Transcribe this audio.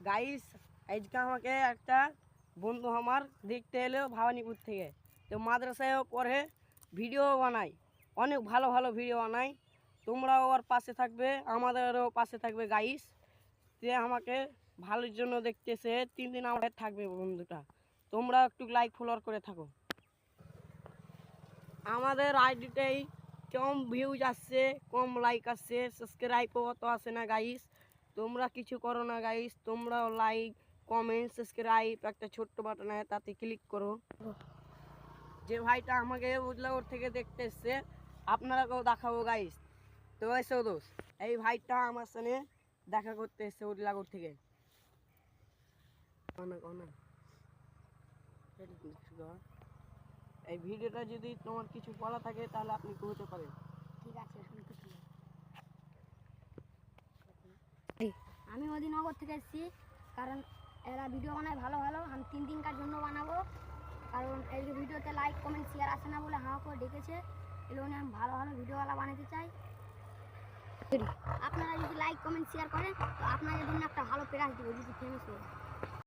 Guys আজকে আমাকে একটা বন্ধু আমার দেখতে এলো ভবানীপুর থেকে। তো মাদ্রাসায়ও পড়ে, ভিডিও বানাই, অনেক ভালো ভালো ভিডিও বানাই। তোমরাও ওর পাশে থাকবে, আমাদেরও পাশে থাকবে গাইস। যে আমাকে ভালোর জন্য দেখতেছে, 3 দিন আমাদের থাকবে বন্ধুটা। তোমরা একটু লাইক ফলোয়ার করে থাকো। আমাদের আইডিটাই কম ভিউজ আসছে, কম লাইক আসছে, সাবস্ক্রাইবও অত আসে না গাইস। তোমরা কিছু করো না গাইস, তোমরাও লাইক কমেন্ট সাবস্ক্রাইব একটা ছোট্ট বাটন আছে তাতে ক্লিক করো। যে ভাইটা আমাকে উজলাগড় থেকে দেখতে এসছে আপনারাকেও দেখাবো গাইস। তো এসো দোস্ত, এই ভাইটা আমার সঙ্গে দেখা করতে এসছে উজলাগড় থেকে। এই ভিডিওটা যদি তোমার কিছু বলা থাকে তাহলে আপনি বলতে পারেন। ঠিক আছে, আমি মদিনগর থেকে এসেছি, কারণ এরা ভিডিও বানায় ভালো ভালো। আমি 3 দিনকার জন্য বানাবো, কারণ এই ভিডিওতে লাইক কমেন্ট শেয়ার আসে না বলে হাঁ করে ডেকেছে। এগুলো আমি ভালো ভালো ভিডিওওয়ালা বানাতে চাই। আপনারা যদি লাইক কমেন্ট শেয়ার করেন তো আপনাদের জন্য একটা ভালো প্রাইজ দিব, যদি ফেমাস হয়।